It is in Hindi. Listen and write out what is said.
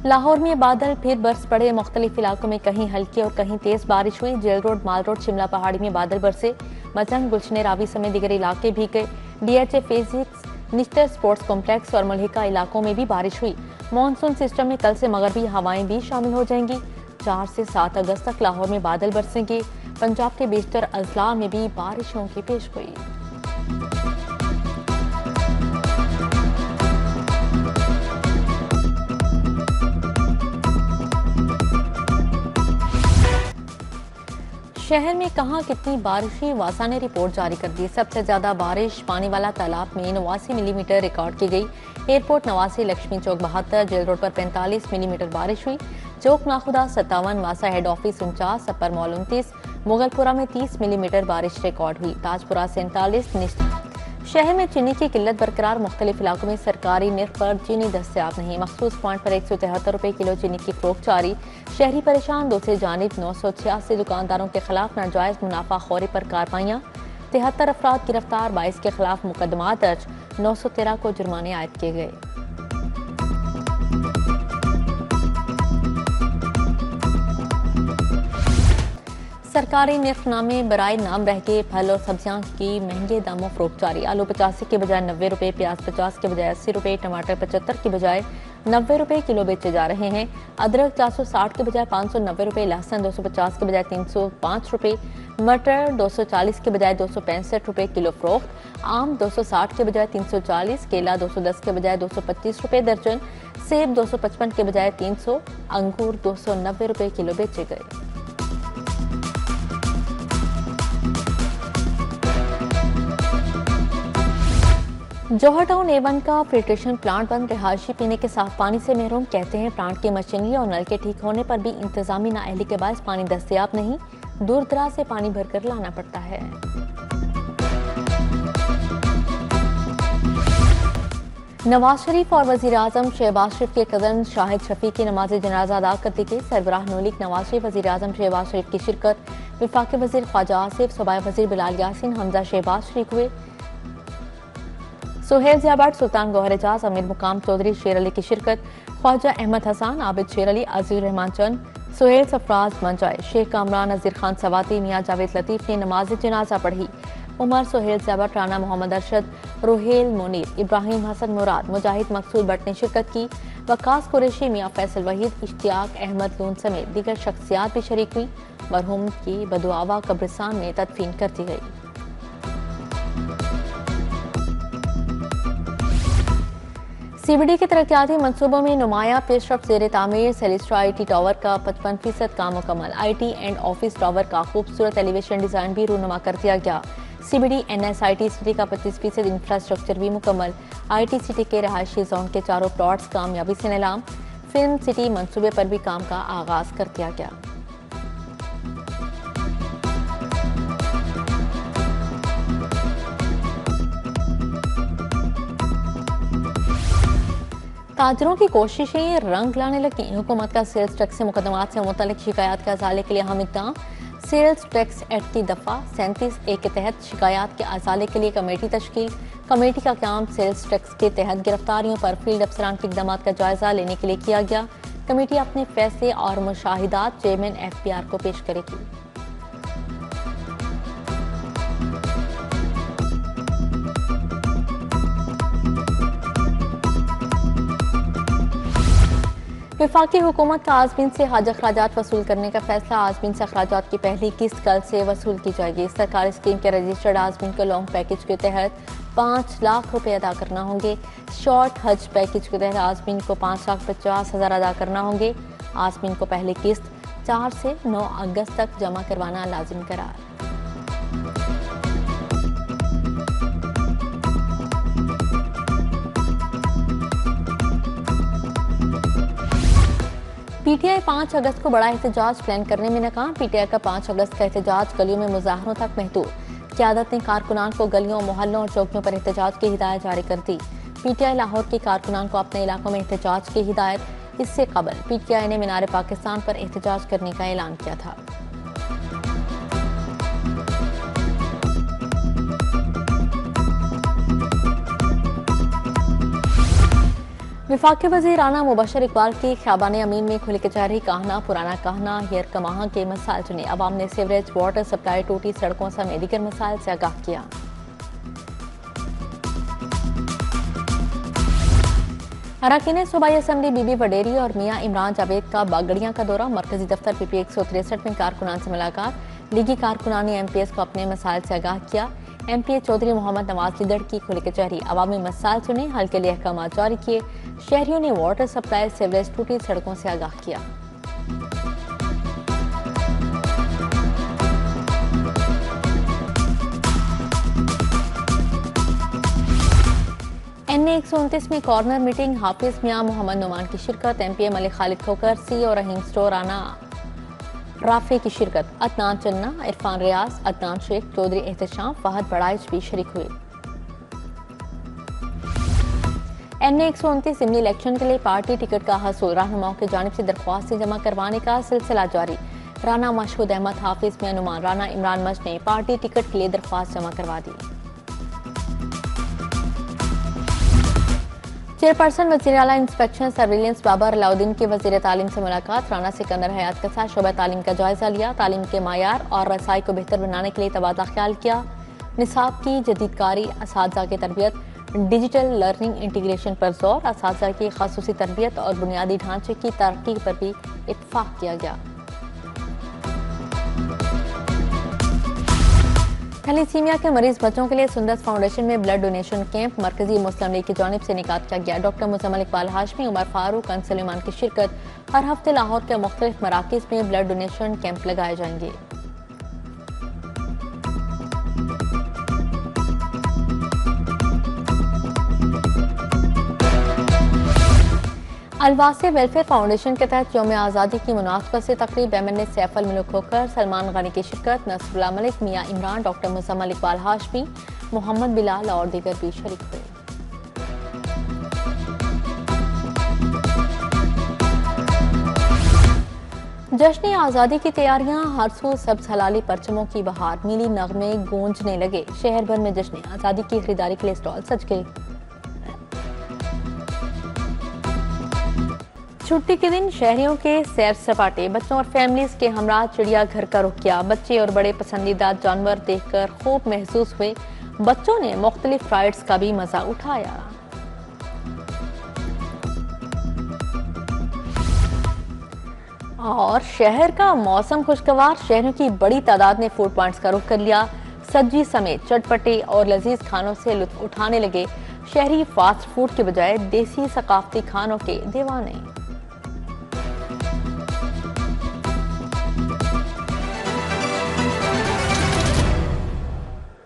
लाहौर में बादल फिर बरस पड़े। मुख्तलिफ इलाकों में कहीं हल्की और कहीं तेज बारिश हुई। जेल रोड, माल रोड, शिमला पहाड़ी में बादल बरसे। मचंग, गुलशन रावी समेत दीगर इलाके भीगे। DHA फिजिक्स, निस्टर स्पोर्ट्स कॉम्प्लेक्स और मलहिका इलाकों में भी बारिश हुई। मानसून सिस्टम में कल से मगरबी हवाएं भी शामिल हो जाएंगी। 4 से 7 अगस्त तक लाहौर में बादल बरसेंगे। पंजाब के बेशतर अजला में भी बारिशों की पेशगोई। शहर में कहां कितनी बारिश हुई, वासा ने रिपोर्ट जारी कर दी। सबसे ज्यादा बारिश पानी वाला तालाब में 89 मिलीमीटर रिकॉर्ड की गई। एयरपोर्ट 89, लक्ष्मी चौक 72, जेल रोड पर 45 मिलीमीटर बारिश हुई। चौक नाखुदा 57, वासा हेड ऑफिस 49, अपर मॉल 29, मुगलपुरा में 30 मिलीमीटर बारिश रिकॉर्ड हुई। ताजपुरा 47। शहर में चीनी की किल्लत बरकरार। मुख्तलिफ इलाकों में सरकारी निर्ख पर चीनी दस्तयाब नहीं। मखसूस पॉइंट पर 173 रुपये किलो चीनी की फरोख्त जारी। शहरी परेशान। दूसरी जानिब 986 दुकानदारों के खिलाफ नाजायज मुनाफाखोरी पर कार्रवाइयाँ। 73 अफराद गिरफ्तार। 22 के खिलाफ मुकदमा दर्ज। 913 को जुर्माने आयद किए गए। सरकारी निर्खनामे बराए नाम रह गए। फल और सब्जियां की महंगे दामों फरोख्त जारी। आलू 85 के बजाय 90 रुपये, प्याज 50 के बजाय 80 रुपये, टमाटर 75 के बजाय 90 रुपये किलो बेचे जा रहे हैं। अदरक 460 के बजाय 590 रुपये, लहसुन 250 के बजाय 305 रुपये, मटर 240 के बजाय 265 रुपये किलो फरोख्त। आम 260 के बजाय 340, केला 210 के बजाय 225 रुपये दर्जन, सेब 255 के बजाय 300, अंगूर 290 रुपये किलो बेचे गए। जौहर टाउन A1 का फिल्ट्रेशन प्लांट बंद। रिहायशी पीने के साफ पानी से महरूम। कहते हैं प्लांट की मशीनरी और नल के ठीक होने पर भी इंतजामी नाअहली के बायस पानी दस्तयाब नहीं। दूर दराज से पानी भरकर लाना पड़ता है। नवाज शरीफ और वजीर आजम शहबाज शरीफ के कजन शाहिद शफी की नमाज जनाजा अदा कर दी गई। सरबराह नौलिक नवाज शरीफ, वजीर आजम शहबाज शरीफ की शिरकत। वफाकी वजीर ख्वाजा आसिफ, सूबाई वजीर बिलाल यासीन, हमजा शहबाज शरीक हुए। सुहेल ज़ियाबाट, सुल्तान गौहर एजाज, अमीर मुकाम चौधरी शेर अली की शिरकत। ख्वाजा अहमद हसन, आबिद शेर अली, अजीज रहमान चंद, सुहेल सफराज मंजाए, शेख कामरान, नज़ीर खान सवाती, मियाँ जावेद लतीफ़ ने नमाज जनाजा पढ़ी। उमर, सुहेल ज़ियाबाट, राना मोहम्मद अरशद, रोहेल मुनीर, इब्राहिम हसन मुराद, मुजाहिद मकसूद भट्ट ने शिरकत की। वकास कुरैशी, मियाँ फैसल वहीद, इश्तियाक अहमद लून समेत दीगर शख्सियात भी शरीक हुई। मरहूम की बदुआवा कब्रिस्तान में तदफीन कर दी गई। CBD के तरक्याती मनसूबों में नुमाया पेशरफ ज़ेरे तामीर। सेलिस्ट्रा IT टावर का 55% काम मुकम्मल। IT एंड ऑफिस टावर का खूबसूरत एलिवेशन डिज़ाइन भी रूनुमा कर दिया गया। CBD NSIT सिटी का 25% इंफ्रास्ट्रक्चर भी मुकम्मल। IT सिटी के रहायशी जोन के चारों प्लॉट्स कामयाबी से नीलाम। फिल्म सिटी मनसूबे पर भी काम का आगाज कर दिया गया। ताजरों की कोशिशें रंग लाने लगी। हुकूमत का सेल्स टैक्स से मुकदमात से मुतल्लिक शिकायत के अजाले के लिए अहम इक़दाम। सेल्स टैक्स एक्ट की दफ़ा 37A के तहत शिकायत के अजाले के लिए कमेटी तश्कील। कमेटी का काम सेल्स टैक्स के तहत गिरफ्तारियों पर फील्ड अफसरान के इक़दाम का जायजा लेने के लिए किया गया। कमेटी अपने फैसले और मुशाहिदात चेयरमैन FPR को पेश करेगी। वफाकी हुकूमत का आज़मीन से हज अखराजात वसूल करने का फैसला। आज़मीन से अखराजात की पहली किस्त कल से वसूल की जाएगी। सरकारी स्कीम के रजिस्टर्ड आज़मीन को लॉन्ग पैकेज के तहत 5 लाख रुपए अदा करना होंगे। शॉर्ट हज पैकेज के तहत आज़मीन को 5,50,000 अदा करना होंगे। आज़मीन को पहली किस्त 4 से 9 अगस्त तक जमा करवाना लाजिम करार। PTI 5 अगस्त को बड़ा एहतजाज प्लान करने में नाकाम। PTI का 5 अगस्त का एहतजाज गलियों में मुजाहरों तक महदूद। क़यादत ने कारकुनान को गलियों, मोहल्लों और चौकियों पर एहतजाज की हिदायत जारी कर दी। PTI लाहौर के कारकुनान को अपने इलाकों में एहतजाज की हिदायत। इससे कबल PTI ने मीनार पाकिस्तान पर एहतजाज करने का ऐलान किया था। वफाकी वज़ीर राना मुबशर इकबाल की ख्याबान अमीन में खुली कचहरी कहना पुराना कहना हेयर कमाहा के मसाइल चुने। अवाम ने सीवरेज वाटर सप्लाई टूटी सड़कों समेत दीगर मसाइल से आगाह किया। अरकान सूबाई असम्बली बीबी वडेरी और मियां इमरान जावेद का बागड़ियां का दौरा। मरकजी दफ्तर PP 163 में कारकुनान से मुलाकात। लीगी कारकुनान ने MPS को अपने मसाइल से आगाह किया। MPA चौधरी मोहम्मद नवाज लीडर की खुली कचहरी। अवामी मसाइल सुने, हल के लिए अहकाम जारी किए। शहरियों ने वाटर सप्लाई सीवरेज टूटी सड़कों से आगाह किया। NA 129 में कॉर्नर मीटिंग। हाफिज मियां मोहम्मद नुमान की शिरकत। MPA मलिक खालिद खोकर CEO रहीम स्टोर राना राफे की शिरकत। अदनान चन्ना, इरफान रियाज, अदनान शेख, चौधरी एहतशाम, फहद बड़ाइच भी शरीक हुए। NA 129 जिमनी इलेक्शन के लिए पार्टी टिकट का हसूल। रहनुमाओं की जानिब से दरख्वास्तें जमा करवाने का सिलसिला जारी। राना मशहूद अहमद, हाफिज मियां नुमान, राना इमरान मज ने पार्टी टिकट के लिए दरख्वास्त जमा करवा दी। चेयरपर्सन वज़ीर आला इंस्पेक्शन सर्विलेंस बाबर अलाउद्दीन की वज़ीर तालीम से मुलाकात। राना सिकंदर हयात के साथ शोबा तालीम का जायजा लिया। तालीम के मायार और रसाई को बेहतर बनाने के लिए तबादला ख्याल किया। निसाब की जदीदकारी, असातिज़ा की तरबियत, डिजिटल लर्निंग इंटीग्रेशन पर जोर। असातिज़ा की ख़ासूसी तरबियत और बुनियादी ढांचे की तरक्की पर भी इत्तफाक किया गया। थैलेसीमिया के मरीज बच्चों के लिए सुंदस फाउंडेशन में ब्लड डोनेशन कैंप मरकजी मुस्लिम लीग की जानिब से इनेकाद किया गया। डॉक्टर मुजम्मिल इकबाल हाशमी, उमर फारूक, अंसुल ईमान की शिरकत। हर हफ्ते लाहौर के मुख्तलिफ मराकिज में ब्लड डोनेशन कैंप लगाए जाएंगे। अलवासे वेलफेयर फाउंडेशन के तहत यौम आज़ादी की मुनासबत से तकरीब। MNA सैफ अल मुल्क खोकर, सलमान गनी की शिरकत। नसरुल्लाह मलिक, मियां इमरान, डॉक्टर मुजम्मिल इकबाल हाशमी, मोहम्मद बिलाल और दीगर भी शरीक हुए। जश्न आज़ादी की तैयारियां। हर सू सब्ज हलाली परचमों की बहार। नीली नगमे गूंजने लगे। शहर भर में जश्न आज़ादी की खरीदारी के लिए स्टॉल सज गए। छुट्टी के दिन शहरियों के सैर सपाटे। बच्चों और फैमिलीज के हमरा चिड़ियाघर का रुख किया। बच्चे और बड़े पसंदीदा जानवर देखकर खूब महसूस हुए। बच्चों ने मुख्तलिफ राइड्स का भी मजा उठाया। और शहर का मौसम खुशगवार। शहरों की बड़ी तादाद ने फूड पॉइंट्स का रुख कर लिया। सब्जी समेत चटपटे और लजीज खानों से लुत्फ उठाने लगे। शहरी फास्ट फूड के बजाय देसी सकाफती खानों के दीवाने।